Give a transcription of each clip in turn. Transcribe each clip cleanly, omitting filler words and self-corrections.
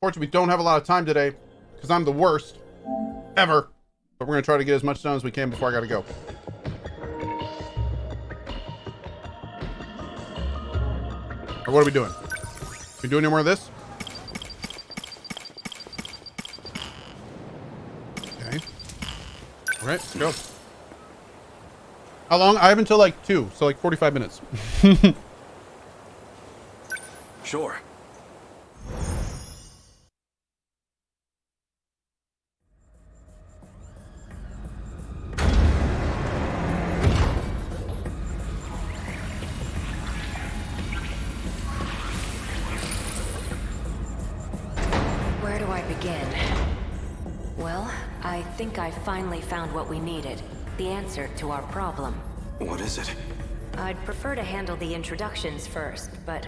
Fortunately, we don't have a lot of time today because I'm the worst ever. But we're going to try to get as much done as we can before I got to go. Or what are we doing? We doing any more of this? Okay. All right, let's go. How long? I have until like 2, so like 45 minutes. Sure. Where do I begin? Well, I think I finally found what we needed. The answer to our problem. What is it? I'd prefer to handle the introductions first, but...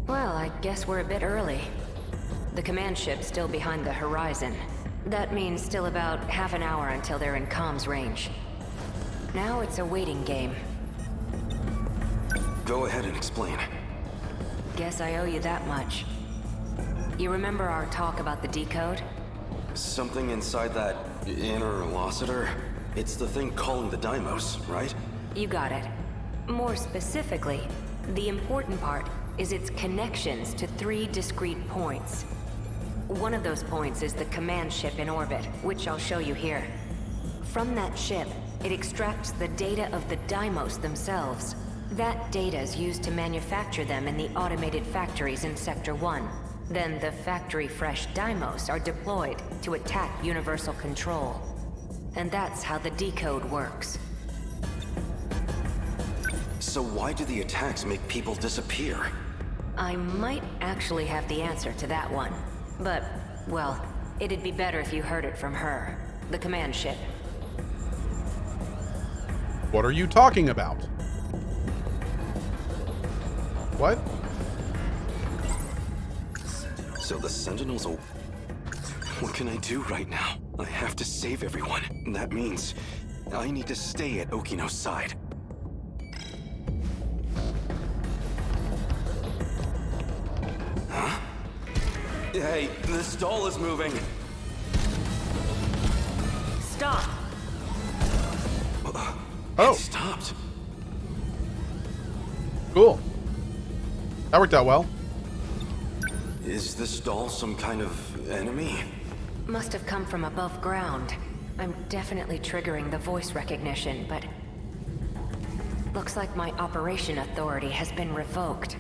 Well, I guess we're a bit early. The command ship's still behind the horizon. That means still about half an hour until they're in comms range. Now it's a waiting game. Go ahead and explain. Guess I owe you that much. You remember our talk about the decode? Something inside that interlocutor? It's the thing calling the Deimos, right? You got it. More specifically, the important part is its connections to 3 discrete points. One of those points is the command ship in orbit, which I'll show you here. From that ship, it extracts the data of the Deimos themselves. That data is used to manufacture them in the automated factories in Sector 1. Then the factory-fresh Deimos are deployed to attack Universal Control. And that's how the decode works. So why do the attacks make people disappear? I might actually have the answer to that one. But, well, it'd be better if you heard it from her. The command ship. What are you talking about? What? So the Sentinels are... What can I do right now? I have to save everyone. That means I need to stay at Okino's side. Huh? Hey, this doll is moving. Stop! Oh. It stopped. Cool. That worked out well. Is this doll some kind of enemy? Must have come from above ground. I'm definitely triggering the voice recognition, but... Looks like my operation authority has been revoked.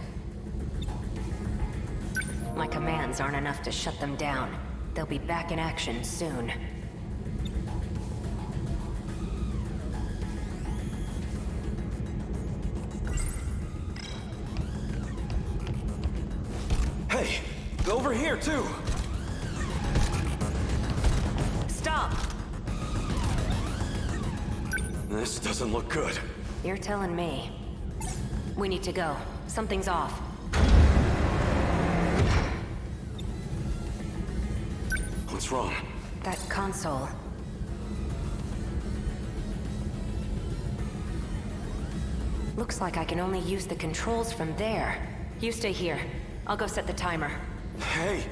My commands aren't enough to shut them down. They'll be back in action soon. Hey, over here too! Stop! This doesn't look good. You're telling me. We need to go. Something's off. What's wrong? That console. Looks like I can only use the controls from there. You stay here. I'll go set the timer. Hey!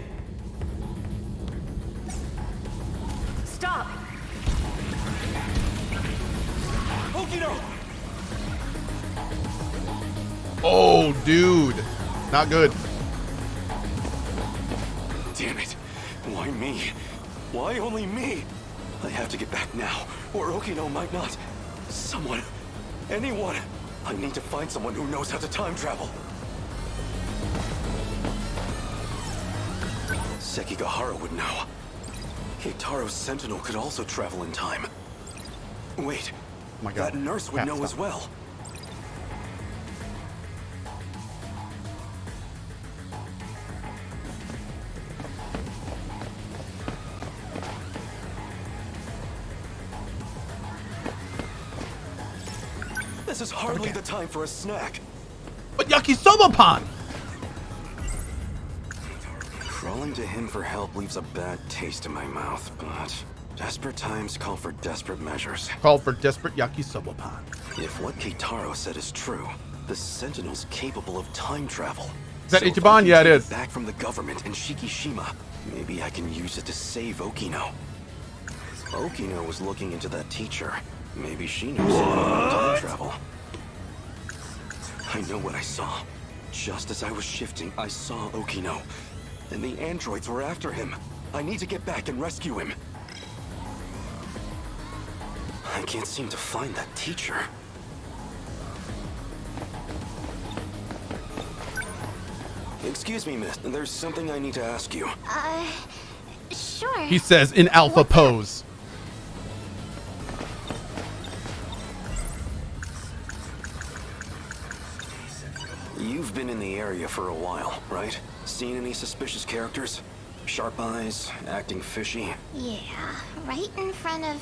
Stop! Okino! Oh, dude. Not good. Damn it. Why me? Why only me? I have to get back now, or Okino might not. Someone. Anyone. I need to find someone who knows how to time travel. Sekigahara would know. Keitaro's Sentinel could also travel in time. Wait. Oh my God. That nurse would know as well. This is hardly the time for a snack. But yakisoba pan! Crawling to him for help leaves a bad taste in my mouth, but desperate times call for desperate measures. Called for desperate yakisoba pan. If what Keitaro said is true, the Sentinel's capable of time travel. Is that So if I Ichiban? can Yeah, it take is. Back from the government and Shikishima, maybe I can use it to save Okino. Okino was looking into that teacher. Maybe she knows something about time travel. I know what I saw. Just as I was shifting, I saw Okino. And the androids were after him. I need to get back and rescue him. I can't seem to find that teacher. Excuse me, miss. There's something I need to ask you. Sure. He says in alpha pose. You've been in the area for a while, right? Seen any suspicious characters? Sharp eyes, acting fishy? Yeah, right in front of...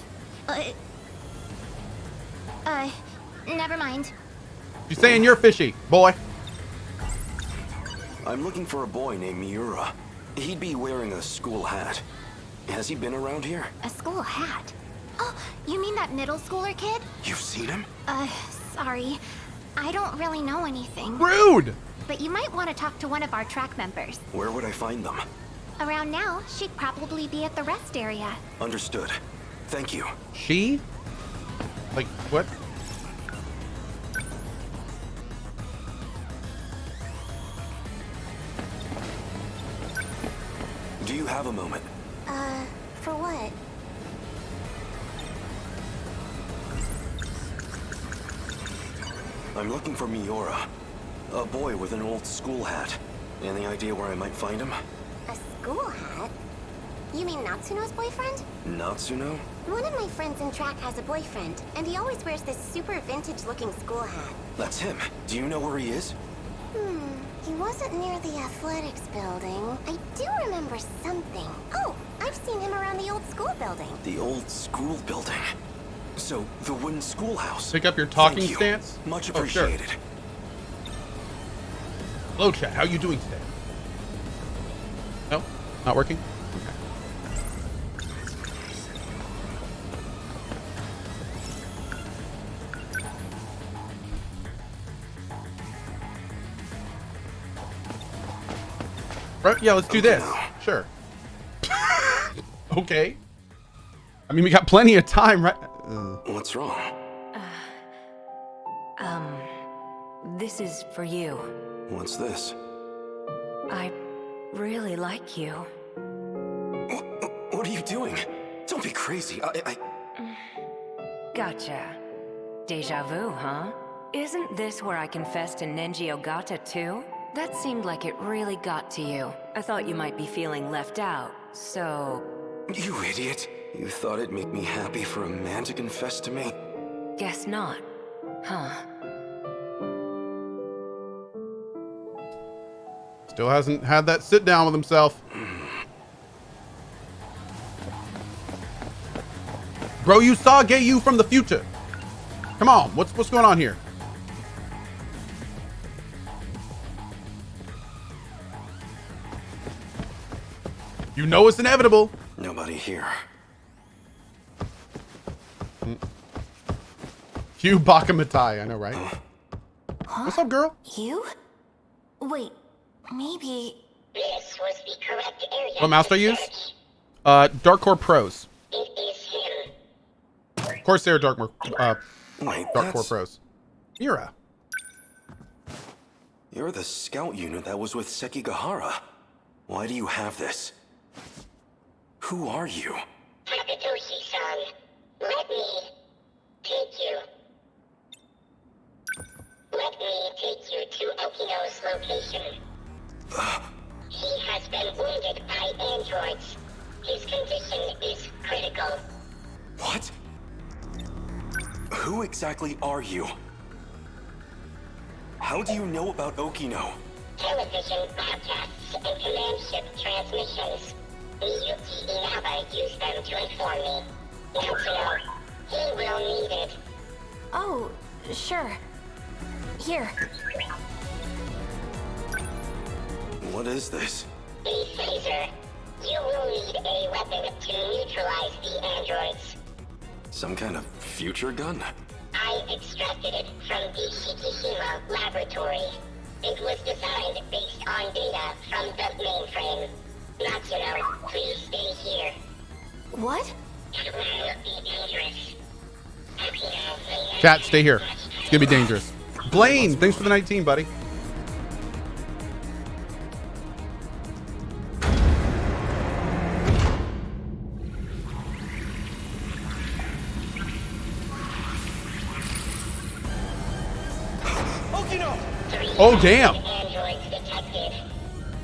never mind. You're saying you're fishy, boy. I'm looking for a boy named Miura. He'd be wearing a school hat. Has he been around here? A school hat? Oh, you mean that middle schooler kid? You've seen him? Sorry. I don't really know anything. Rude. But you might want to talk to one of our track members. Where would I find them? Around now, she'd probably be at the rest area. Understood. Thank you. She? Like, what? Do you have a moment? For what? I'm looking for Miura. A boy with an old school hat. Any idea where I might find him? A school hat? You mean Natsuno's boyfriend? Natsuno? One of my friends in track has a boyfriend, and he always wears this super vintage-looking school hat. That's him. Do you know where he is? He wasn't near the athletics building. I do remember something. Oh, I've seen him around the old school building. The old school building. So, the wooden schoolhouse. Pick up your talking Thank you. stance. Much Oh, sure. appreciated. Hello, chat. How you doing today? No, not working. Right? Yeah, let's do this. Sure. Okay. I mean, we got plenty of time, right? What's wrong? This is for you. What's this? I really like you. What are you doing? Don't be crazy. Gotcha. Deja vu, huh? Isn't this where I confessed to Nenji Ogata too? That seemed like it really got to you. I thought you might be feeling left out, so... You idiot. You thought it'd make me happy for a man to confess to me? Guess not. Huh. Still hasn't had that sit down with himself. Bro, you saw gay you from the future. Come on, what's going on here? You know it's inevitable. Nobody here. Hugh Bakamatai, I know, right? What's up, girl? You? Wait, maybe... This was the correct area. What mouse do I to use? search. Darkcore Pros. It is him. Corsair Darkcore Wait, Core Pros. Mira. You're the scout unit that was with Sekigahara. Why do you have this? Who are you? Takatoshi-san, let me take you. Let me take you to Okino's location. He has been wounded by androids. His condition is critical. What? Who exactly are you? How do you know about Okino? Television broadcasts and command ship transmissions. Miyuki Inaba used them to inform me. Natsuno, he will need it. Oh, sure. Here. What is this? A phaser. You will need a weapon to neutralize the androids. Some kind of future gun? I extract extracted it from the Shikishima laboratory. It was designed based on data from the mainframe. Natsuno, please stay here. What? It will be dangerous. Akino, Chat, stay here. It's gonna be dangerous. Blaine, thanks for the 19, buddy. Okino! Oh, damn. androids detected.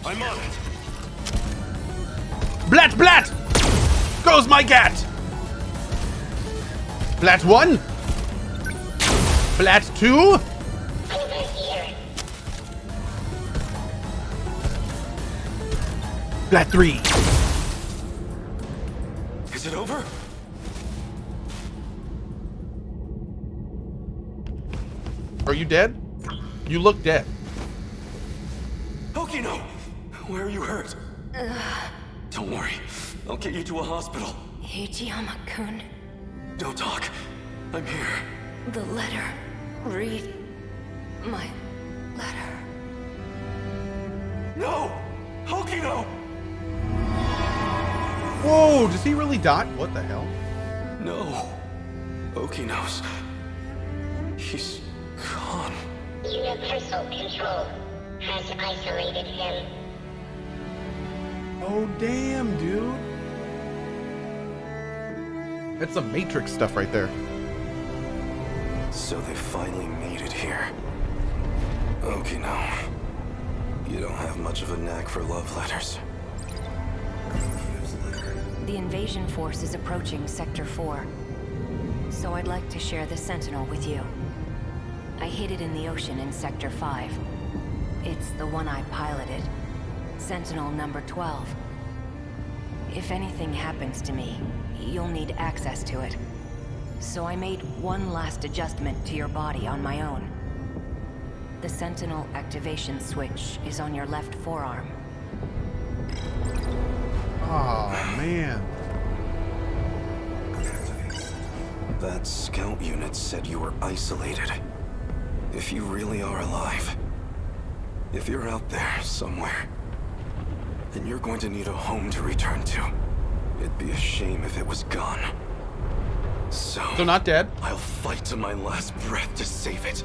I'm on it. Blat, blat! Goes my gat! Blat 1. Blat 2. Over here. Blat 3. Is it over? Are you dead? You look dead. Okino! Where are you hurt? Don't worry. I'll get you to a hospital. Hijiyama-kun, Don't talk. I'm here. the letter. Read my letter. No! Okino! Whoa, does he really die? What the hell? No. Okino's. He's gone. Universal Control has isolated him. Oh, damn, dude. That's some Matrix stuff right there. So they finally made it here. Okino. You don't have much of a knack for love letters. The invasion force is approaching Sector 4. So I'd like to share the Sentinel with you. I hid it in the ocean in Sector 5. It's the one I piloted. Sentinel number 12. If anything happens to me, you'll need access to it. So I made one last adjustment to your body on my own. The Sentinel activation switch is on your left forearm. Oh, man. That scout unit said you were isolated. If you really are alive, if you're out there somewhere, then you're going to need a home to return to. It'd be a shame if it was gone. So not dead. I'll fight to my last breath to save it.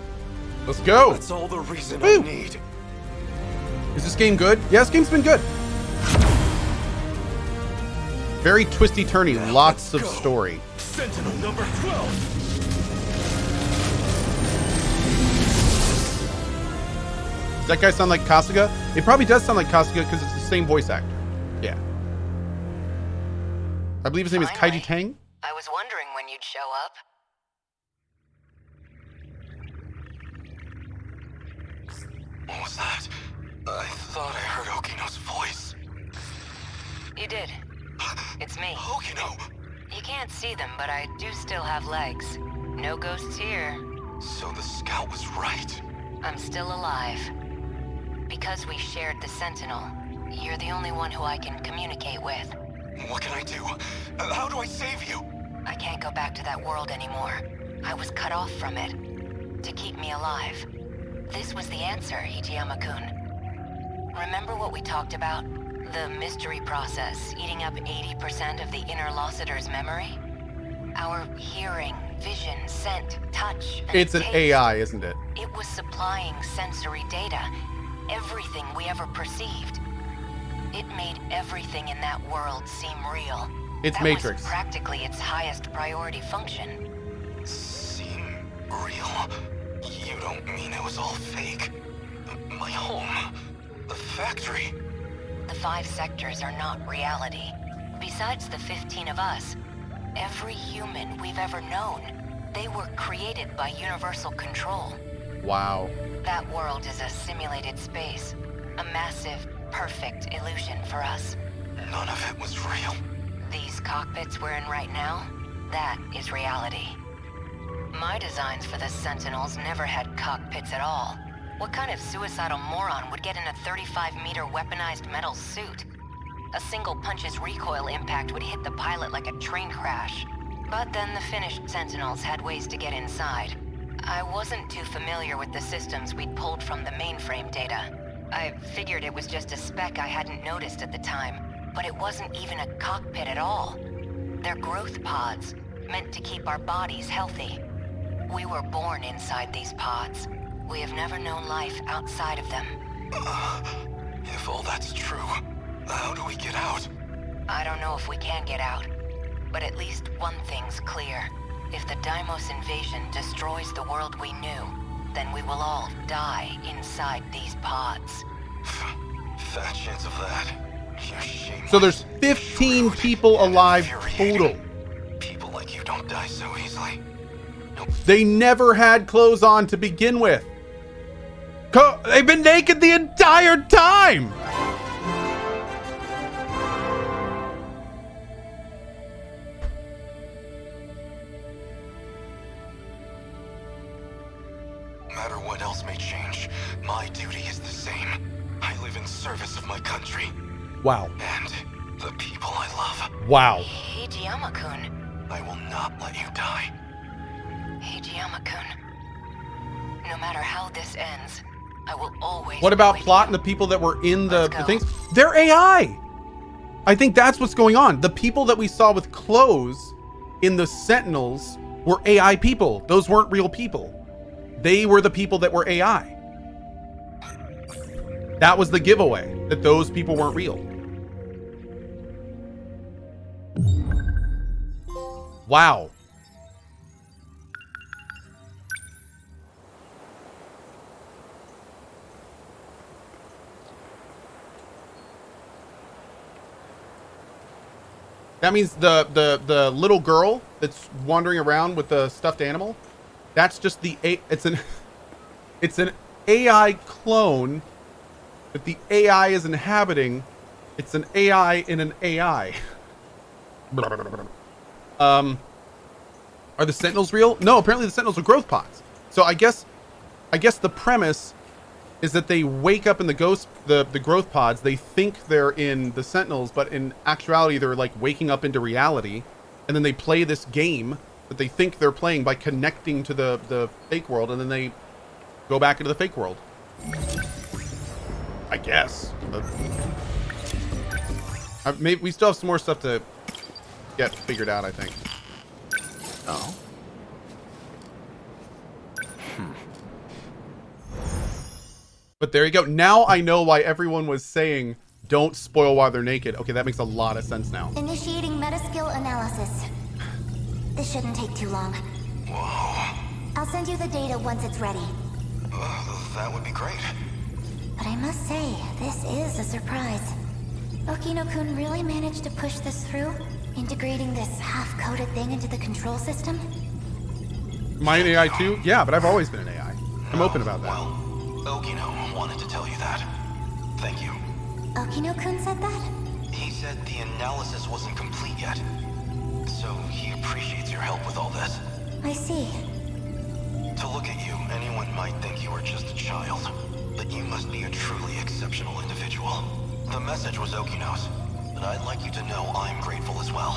Let's go. That's all the reason Woo! I need. Is this game good? Yeah, this game's been good. Very twisty-turny, Now lots of let's go. story. Sentinel number 12. Does that guy sound like Kasuga? It probably does sound like Kasuga because it's the same voice actor. Yeah. I believe his name is Finally. Kaiji Tang. I was wondering when you'd show up. What was that? I thought I heard Okino's voice. You did. It's me. Okino! You can't see them, but I do still have legs. No ghosts here. So the scout was right. I'm still alive. Because we shared the Sentinel, you're the only one who I can communicate with. What can I do? How do I save you? I can't go back to that world anymore. I was cut off from it. To keep me alive. This was the answer, Hijiyama-kun. Remember what we talked about? The mystery process eating up 80% of the inner Lossiter's memory? Our hearing, vision, scent, touch, and It's an taste. AI, isn't it? It was supplying sensory data. Everything we ever perceived. It made everything in that world seem real. It's That Matrix. was practically its highest priority function. Seem real? You don't mean it was all fake? My home? The factory? The 5 sectors are not reality. Besides the 15 of us, every human we've ever known, they were created by Universal Control. Wow. That world is a simulated space. A massive, perfect illusion for us. None of it was real. These cockpits we're in right now, that is reality. My designs for the Sentinels never had cockpits at all. What kind of suicidal moron would get in a 35-meter weaponized metal suit? A single punch's recoil impact would hit the pilot like a train crash. But then the finished Sentinels had ways to get inside. I wasn't too familiar with the systems we'd pulled from the mainframe data. I figured it was just a speck I hadn't noticed at the time, but it wasn't even a cockpit at all. They're growth pods, meant to keep our bodies healthy. We were born inside these pods. We have never known life outside of them. If all that's true, how do we get out? I don't know if we can get out, but at least one thing's clear. If the Deimos invasion destroys the world we knew, then we will all die inside these pods. Fat chance of that. You shameless. So there's 15 people alive total. People like you don't die so easily. They never had clothes on to begin with. They've been naked the entire time. No matter what else may change, my duty is the same. I live in service of my country. Wow. And the people I love. Wow. Hijiyama-kun. I will not let you die. Hijiyama-kun. No matter how this ends, I will always. What about be with Plot you. and the people that were in the Let's go. things? They're AI. I think that's what's going on. The people that we saw with clothes in the Sentinels were AI people. Those weren't real people. They were the people that were AI. That was the giveaway, that those people weren't real. Wow. That means the little girl that's wandering around with the stuffed animal, that's just it's an AI clone that the AI is inhabiting. It's an AI in an AI. Are the Sentinels real? No, apparently the Sentinels are growth pods. So I guess the premise is that they wake up in the growth pods. They think they're in the Sentinels, but in actuality they're like waking up into reality, and then they play this game that they think they're playing by connecting to the fake world, and then they go back into the fake world. I guess. Maybe we still have some more stuff to get figured out, I think. Oh? But there you go. Now I know why everyone was saying don't spoil while they're naked. Okay, that makes a lot of sense now. Initiating metaskill analysis. This shouldn't take too long. Whoa. I'll send you the data once it's ready. That would be great. But I must say, this is a surprise. Okino-kun really managed to push this through? Integrating this half-coded thing into the control system? My AI too? Yeah, but I've always been an AI. I'm open about that. Well, Okino wanted to tell you that. Thank you. Okino-kun said that? He said the analysis wasn't complete yet. So he appreciates your help with all this. I see. To look at you, anyone might think you are just a child. But you must be a truly exceptional individual. The message was Okino's, but I'd like you to know I'm grateful as well.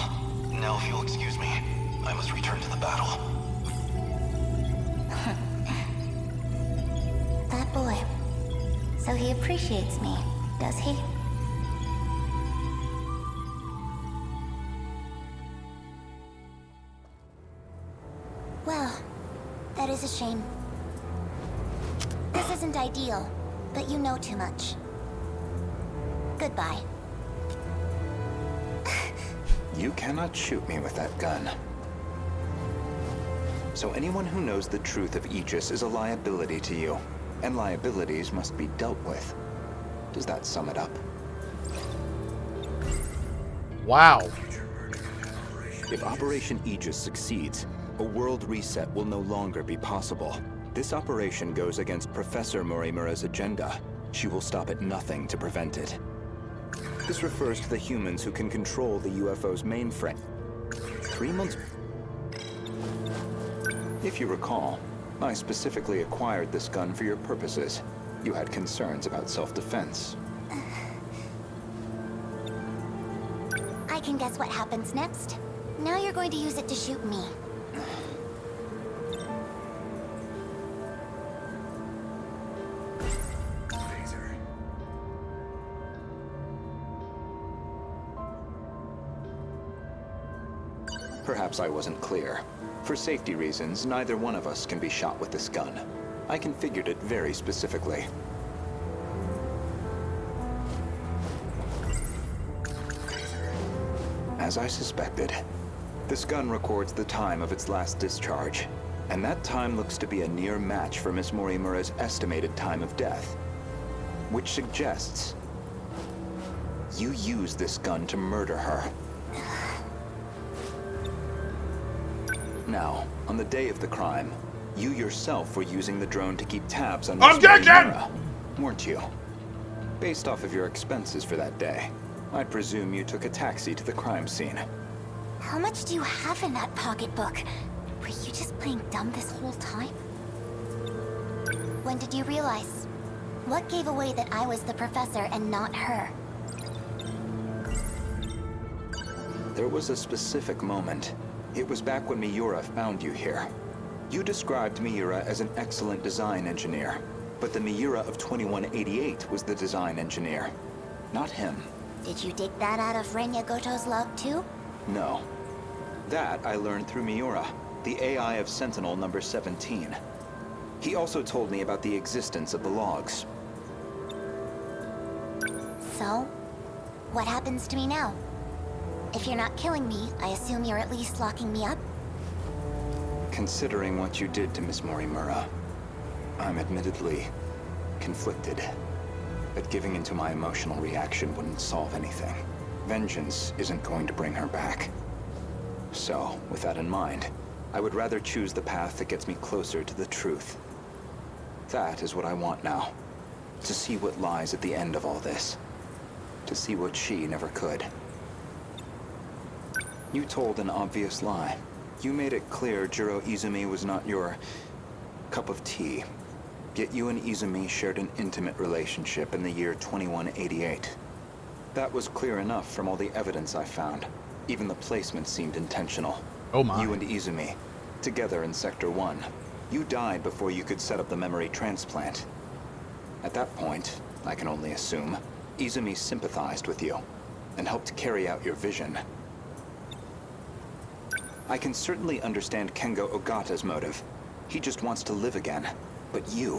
Now if you'll excuse me, I must return to the battle. That boy. So he appreciates me, does he? Well, that is a shame. This isn't ideal, but you know too much. Goodbye. You cannot shoot me with that gun. So anyone who knows the truth of Aegis is a liability to you, and liabilities must be dealt with. Does that sum it up? Wow. If Operation Aegis succeeds, a world reset will no longer be possible. This operation goes against Professor Morimura's agenda. She will stop at nothing to prevent it. This refers to the humans who can control the UFO's mainframe. 3 months... If you recall, I specifically acquired this gun for your purposes. You had concerns about self-defense. I can guess what happens next. Now you're going to use it to shoot me. Perhaps I wasn't clear. For safety reasons, neither one of us can be shot with this gun. I configured it very specifically. As I suspected, this gun records the time of its last discharge, and that time looks to be a near match for Miss Morimura's estimated time of death, which suggests you used this gun to murder her. Now, on the day of the crime, you yourself were using the drone to keep tabs on Miss Morimura, weren't you? Based off of your expenses for that day, I presume you took a taxi to the crime scene. How much do you have in that pocketbook? Were you just playing dumb this whole time? When did you realize? What gave away that I was the professor and not her? There was a specific moment. It was back when Miura found you here. You described Miura as an excellent design engineer, but the Miura of 2188 was the design engineer, not him. Did you dig that out of Renya Goto's log too? No. That I learned through Miura, the AI of Sentinel number 17. He also told me about the existence of the logs. So, what happens to me now? If you're not killing me, I assume you're at least locking me up? Considering what you did to Miss Morimura, I'm admittedly conflicted. But giving into my emotional reaction wouldn't solve anything. Vengeance isn't going to bring her back. So, with that in mind, I would rather choose the path that gets me closer to the truth. That is what I want now. To see what lies at the end of all this. To see what she never could. You told an obvious lie. You made it clear Jiro Izumi was not your cup of tea. Yet you and Izumi shared an intimate relationship in the year 2188. That was clear enough from all the evidence I found. Even the placement seemed intentional. Oh my. You and Izumi, together in Sector 1. You died before you could set up the memory transplant. At that point, I can only assume, Izumi sympathized with you and helped carry out your vision. I can certainly understand Kengo Ogata's motive. He just wants to live again. But you,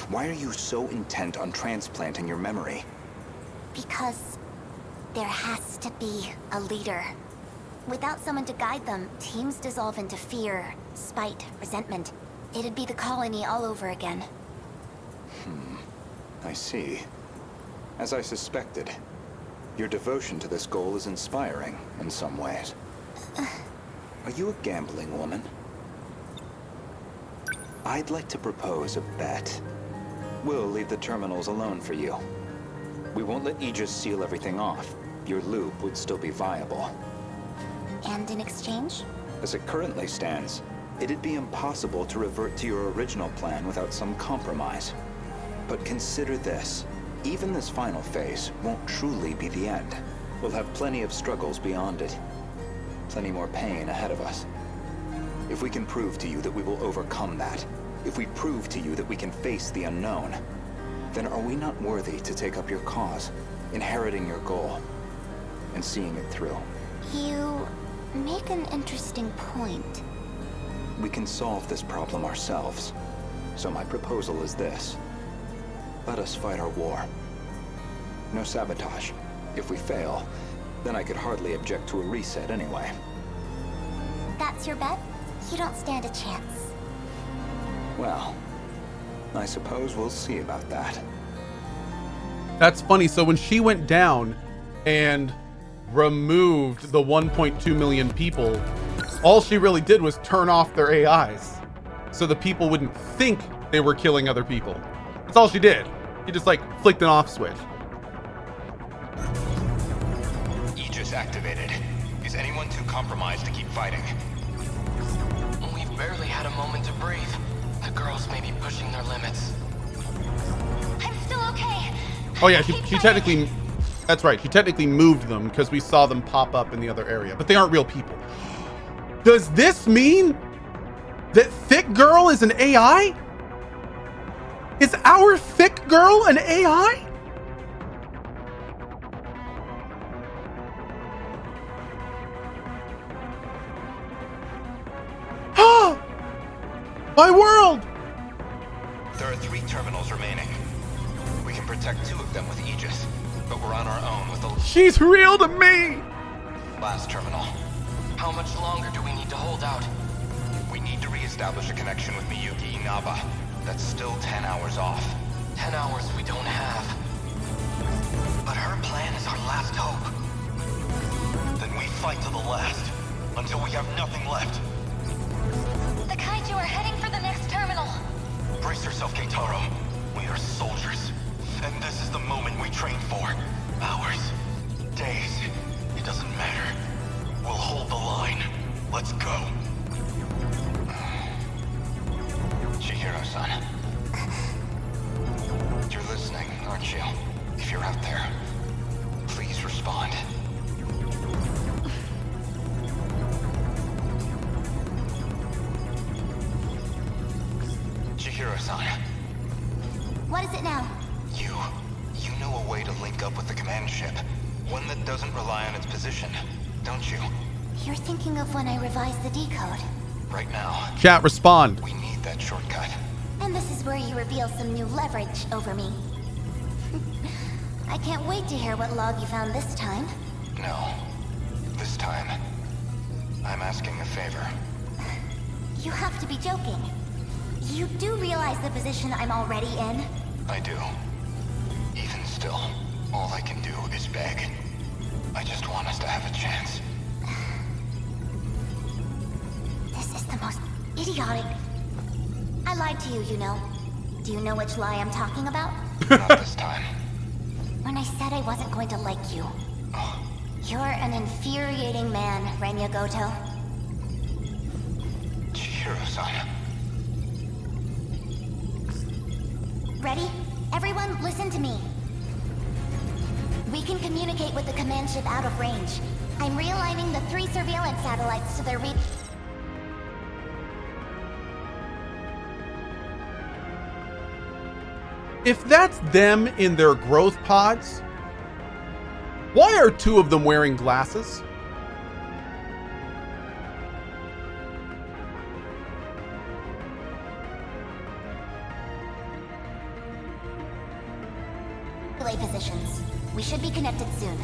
why are you so intent on transplanting your memory? Because there has to be a leader. Without someone to guide them, teams dissolve into fear, spite, resentment. It'd be the colony all over again. I see. As I suspected, your devotion to this goal is inspiring in some ways. Are you a gambling woman? I'd like to propose a bet. We'll leave the terminals alone for you. We won't let Aegis seal everything off. Your loop would still be viable. And in exchange? As it currently stands, it'd be impossible to revert to your original plan without some compromise. But consider this. Even this final phase won't truly be the end. We'll have plenty of struggles beyond it. Plenty more pain ahead of us. If we can prove to you that we will overcome that, if we prove to you that we can face the unknown, then are we not worthy to take up your cause, inheriting your goal, and seeing it through? You make an interesting point. We can solve this problem ourselves. So my proposal is this. Let us fight our war. No sabotage. If we fail, then I could hardly object to a reset anyway. That's your bet? You don't stand a chance. Well, I suppose we'll see about that. That's funny. So when she went down and removed the 1.2 million people, all she really did was turn off their AIs so the people wouldn't think they were killing other people. That's all she did. She just like flicked an off switch. Aegis activated. Is anyone too compromised to keep fighting? We've barely had a moment to breathe. The girls may be pushing their limits. I'm still okay. Oh yeah, she technically, that's right. She technically moved them because we saw them pop up in the other area, but they aren't real people. Does this mean that Thick Girl is an AI? Is our Thick Girl an AI? My world! There are 3 terminals remaining. We can protect 2 of them with Aegis, but we're on our own with the She's real to me! last terminal. How much longer do we need to hold out? We need to re-establish a connection with Miyuki Inaba. That's still 10 hours off. 10 hours we don't have. But her plan is our last hope. Then we fight to the last, until we have nothing left. The kaiju are heading for the next terminal. Brace yourself, Keitaro. We are soldiers, and this is the moment we trained for. Hours, days, it doesn't matter. We'll hold the line. Let's go. Chihiro-san. You're listening, aren't you? If you're out there, please respond. Chihiro-san, What is it now? you know a way to link up with the command ship. One that doesn't rely on its position, don't you? You're thinking of when I revised the decode. Right now, Chat, respond. we need that shortcut. And this is where you reveal some new leverage over me. I can't wait to hear what log you found this time. No. This time, I'm asking a favor. You have to be joking. You do realize the position I'm already in? I do. Even still, all I can do is beg. I just want us to have a chance. This is the most idiotic... I lied to you, you know. Do you know which lie I'm talking about? Not this time. When I said I wasn't going to like you. You're an infuriating man, Renya Goto. Chihiro-san. Ready? Everyone, listen to me. We can communicate with the command ship out of range. I'm realigning the 3 surveillance satellites to their If that's them in their growth pods, why are 2 of them wearing glasses? relay positions. We should be connected soon.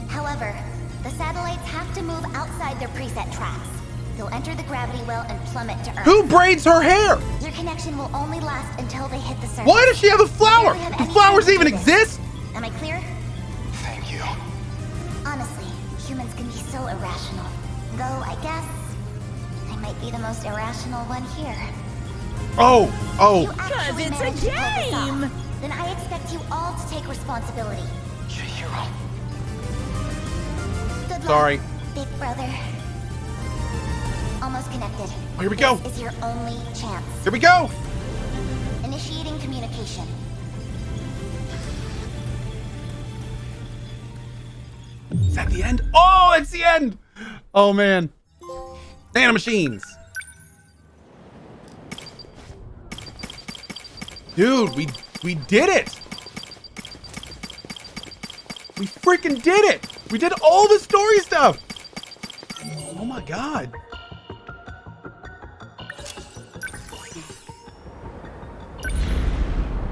However, the satellites have to move outside their preset tracks. They'll enter the gravity well and plummet to Earth. Who braids her hair? Your connection will only last until they hit the surface. Why does she have a flower? Barely have Do any flowers time to even do this. exist? Am I clear? Thank you. Honestly, humans can be so irrational. Though, I guess, I might be the most irrational one here. Oh, You actually it's a managed to pull this off. game. Then I expect you all to take responsibility. Chihiro. Good luck, Sorry. big brother. Almost connected. Oh, here we go. This is your only chance. Here we go. Initiating communication. Is that the end? Oh, it's the end. Oh man. Nanomachines. Dude, we did it. We freaking did it. We did all the story stuff. Oh my god.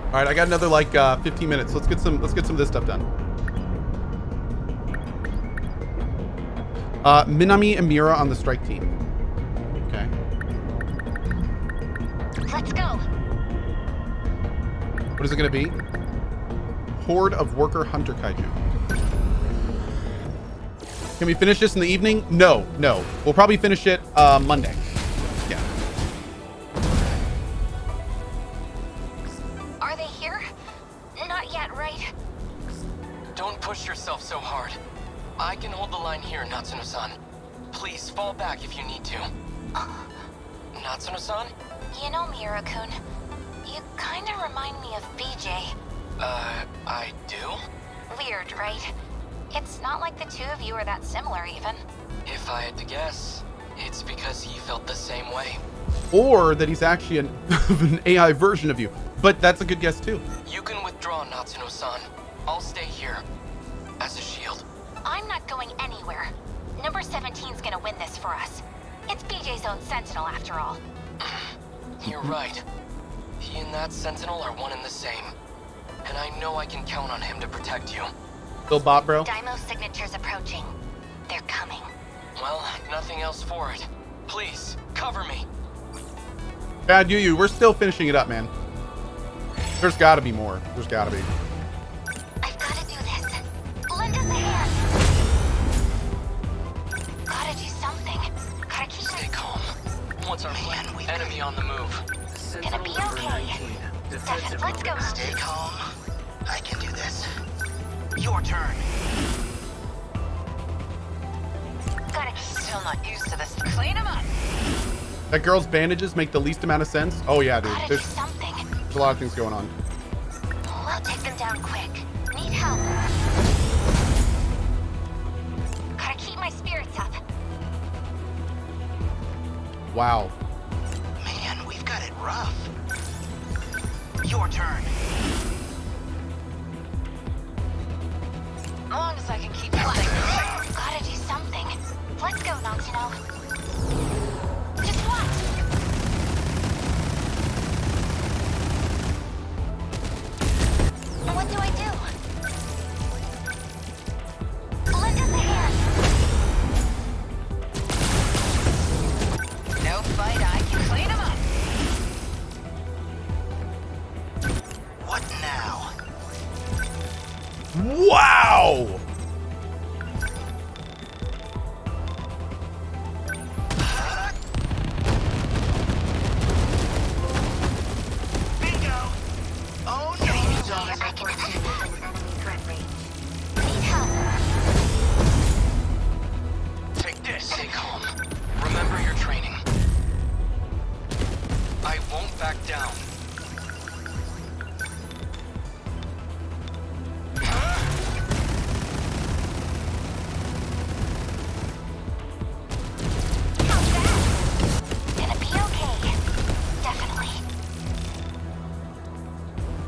All right, I got another like 15 minutes. Let's get some of this stuff done. Minami and Mira on the strike team. Okay. Let's go. What is it going to be? Horde of worker hunter kaiju. Can we finish this in the evening? No. We'll probably finish it Monday. Yeah. Are they here? Not yet, right? Don't push yourself so hard. I can hold the line here, Natsuno-san. Please fall back if you need to. Natsuno-san? You know, Mira-kun, you kinda remind me of BJ. I do? Weird, right? It's not like the 2 of you are that similar, even. If I had to guess, it's because he felt the same way. Or that he's actually an AI version of you. But that's a good guess too. You can withdraw, Natsuno-san. I'll stay here. As a shield. I'm not going anywhere. Number 17's gonna win this for us. It's BJ's own Sentinel, after all. You're right. He and that Sentinel are one and the same. And I know I can count on him to protect you. Still bot, bro? Daimo's signature's approaching. They're coming. Well, nothing else for it. Please, cover me. Bad you. We're still finishing it up, man. There's gotta be more. There's gotta be. I've gotta do this. Lend us a hand. Gotta do something. Gotta keep Stay calm. What's our plan? Enemy on the move. Gonna be okay. Stefan, let's go. Stay calm. I can do this. Your turn. Gotta keep Still not used to this. Clean him up. That girl's bandages make the least amount of sense. Oh yeah, dude. Gotta do There's something. a lot of things going on. I'll take them down quick. Need help. Gotta keep my spirits up. Wow. Man, we've got it rough. Your turn. As long as I can keep flying. Gotta do something. Let's go, Natsuno. Just watch. What do I do? Lend us a hand. No fight, I can clean him up. What now? Wow! Bingo! Oh no! I can handle that. Need help. Take this. Stay calm. Remember your training. I won't back down. How's that? Gonna be okay. Definitely.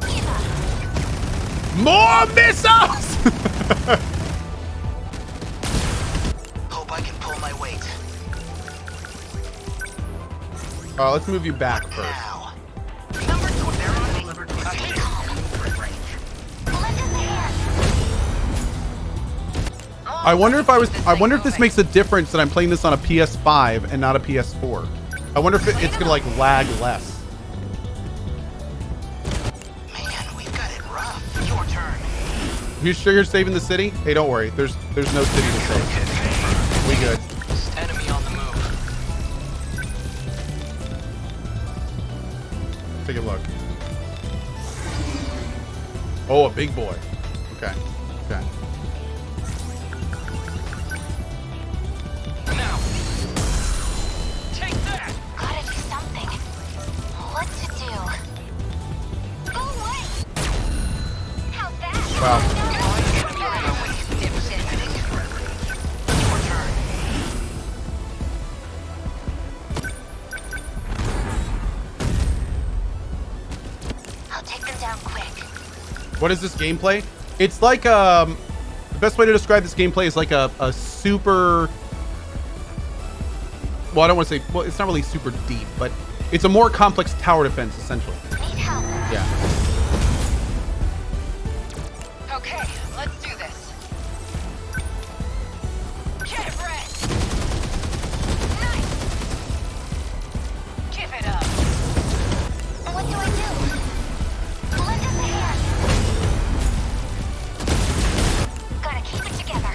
Kiva. More missiles! Hope I can pull my weight. Let's move you back first. Now. Number 2. They're on me. Stay calm. Lend us a hand. I wonder if this makes a difference that I'm playing this on a PS5 and not a PS4. I wonder if it's gonna like lag less. Man, we've got it rough. Your turn. You sure you're saving the city? Hey, don't worry. There's no city to save. We good. Enemy on the move. Take a look. Oh, a big boy. Okay. Okay. Now. Take that. Gotta do something. What to do? Go away! How's that? Wow. Your turn. I'll take them down quick. What is this gameplay? It's like the best way to describe this gameplay is like a super. Well, I don't want to say. Well, it's not really super deep, but it's a more complex tower defense essentially. Need help. Yeah. Okay, let's do this. Get it, Brett. Nice. Give it up. What do I do? Lend us a hand. Gotta keep it together.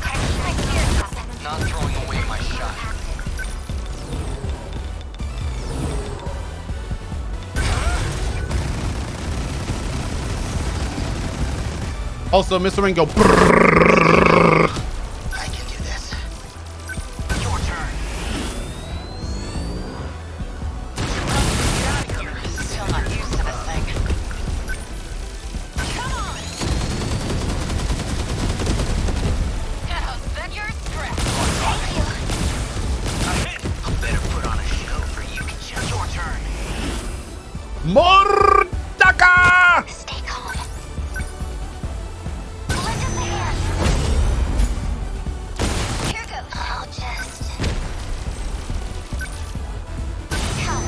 Gotta keep my spirits up. Not throwing away my shot. Also, missile ring go. I can do this. Your turn. Get out of here. Still not used to this thing. Come on. Now, set your strap. Thank you. A hit. I'll better put on a show for you. Your turn. Mordaka! Stay calm. Lend us a hand. Here goes. I'll just... Help.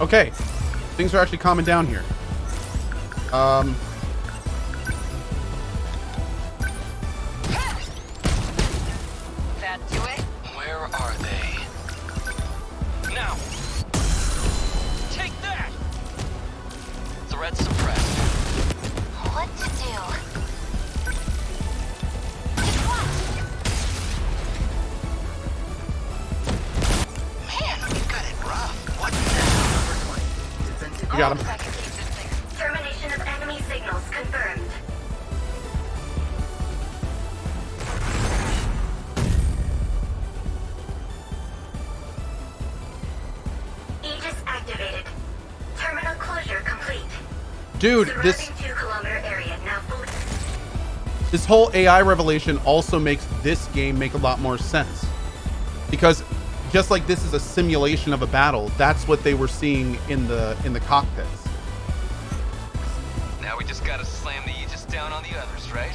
Okay. Things are actually calming down here. That do it? Where are they? Now! Take that! Threat suppressed. What to do? Just watch. Man, we've got it rough. What You got him. Termination of enemy signals confirmed. Aegis activated. Terminal closure complete. Dude, this Surrounding 2-kilometer area now fully. this whole AI revelation also makes this game make a lot more sense. Because just like this is a simulation of a battle, that's what they were seeing in the cockpits. Now we just gotta slam the Aegis down on the others, right?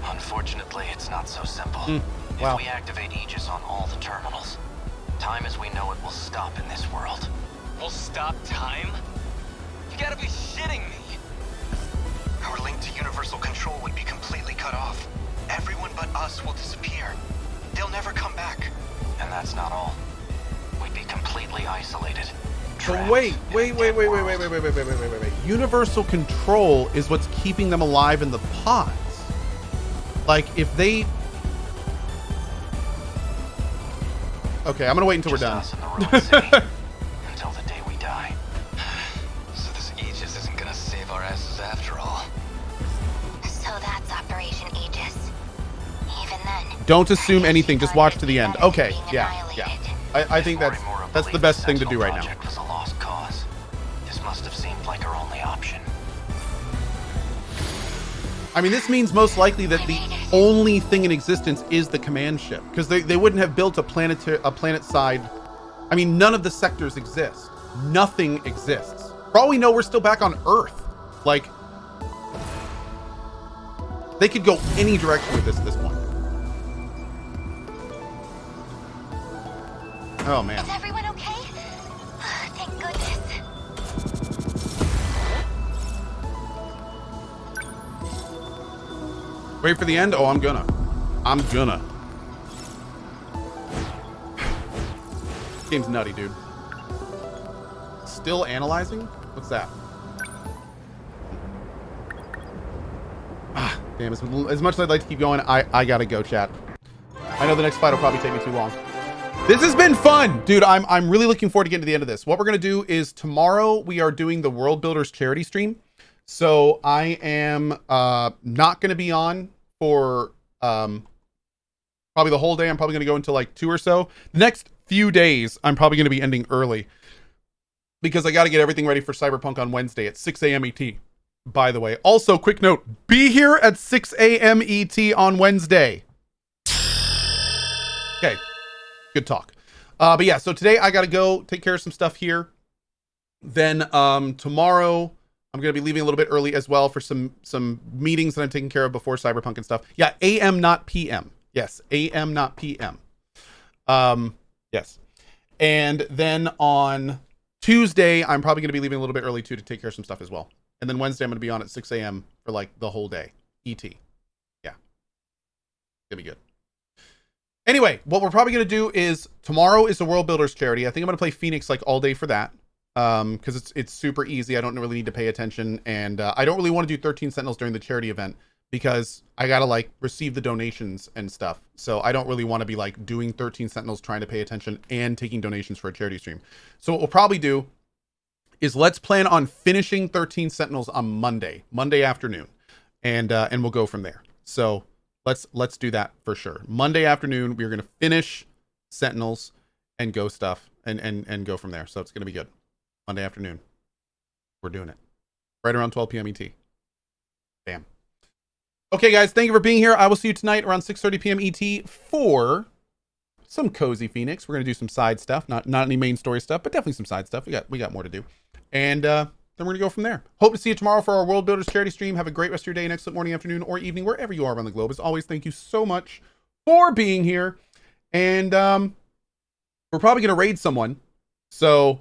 Unfortunately, it's not so simple. Wow. If we activate Aegis on all the terminals, time as we know it will stop in this world. We'll stop time? You gotta be shitting me. Our link to universal control would be completely cut off. Everyone but us will disappear. They'll never come back. And that's not all. We'd be completely isolated. But wait. Universal control is what's keeping them alive in the pods. Like, if they... Okay, I'm gonna wait until we're done. Us in the ruined city. Until the day we die. So this Aegis isn't gonna save our asses after all. So that's Operation Aegis. Even then. Don't assume anything, just watch to the end. Okay, yeah. I think that's the best thing to do right now. Project was a lost cause. This must have seemed like our only option. I mean, this means most likely that the only thing in existence is the command ship, because they wouldn't have built a planet side. I mean, none of the sectors exist. Nothing exists. For all we know, we're still back on Earth. Like, they could go any direction with this at this point. Oh man. Is everyone okay? Thank goodness. Wait for the end? Oh, I'm gonna. This game's nutty, dude. Still analyzing? What's that? Ah, damn, as much as I'd like to keep going, I gotta go, chat. I know the next fight will probably take me too long. This has been fun, dude. I'm really looking forward to getting to the end of this. What we're gonna do is tomorrow we are doing the World Builders charity stream. So I am not gonna be on for probably the whole day. I'm probably gonna go until like 2 or so. The next few days, I'm probably gonna be ending early because I gotta get everything ready for Cyberpunk on Wednesday at 6 a.m. ET. By the way, also quick note: be here at 6 a.m. ET on Wednesday. Okay. Good talk. But yeah, so today I gotta go take care of some stuff here. Then tomorrow I'm gonna be leaving a little bit early as well for some meetings that I'm taking care of before Cyberpunk and stuff. Yeah, AM not PM. Yes, AM not PM. Yes. And then on Tuesday I'm probably gonna be leaving a little bit early too to take care of some stuff as well. And then Wednesday I'm gonna be on at 6 a.m. for like the whole day. ET. Yeah. Gonna be good. Anyway, what we're probably going to do is tomorrow is the World Builders charity. I think I'm going to play Phoenix like all day for that. Because it's super easy. I don't really need to pay attention. And I don't really want to do 13 Sentinels during the charity event because I got to like receive the donations and stuff. So I don't really want to be like doing 13 Sentinels trying to pay attention and taking donations for a charity stream. So what we'll probably do is let's plan on finishing 13 Sentinels on Monday afternoon. And we'll go from there. So let's do that for sure. Monday afternoon, we're going to finish Sentinels and go stuff and go from there. So it's going to be good. Monday afternoon. We're doing it. Right around 12 p.m. ET. Bam. Okay, guys, thank you for being here. I will see you tonight around 6:30 p.m. ET for some cozy Phoenix. We're going to do some side stuff. Not any main story stuff, but definitely some side stuff. We got more to do. And then we're going to go from there. Hope to see you tomorrow for our World Builders charity stream. Have a great rest of your day, an excellent morning, afternoon, or evening, wherever you are around the globe. As always, thank you so much for being here. And we're probably going to raid someone. So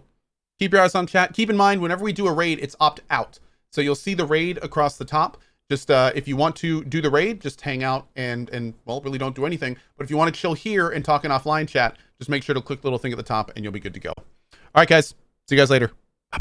Keep your eyes on chat. Keep in mind, whenever we do a raid, it's opt out. So you'll see the raid across the top. Just if you want to do the raid, just hang out and well, really don't do anything. But if you want to chill here and talk in offline chat, just make sure to click the little thing at the top and you'll be good to go. All right, guys. See you guys later.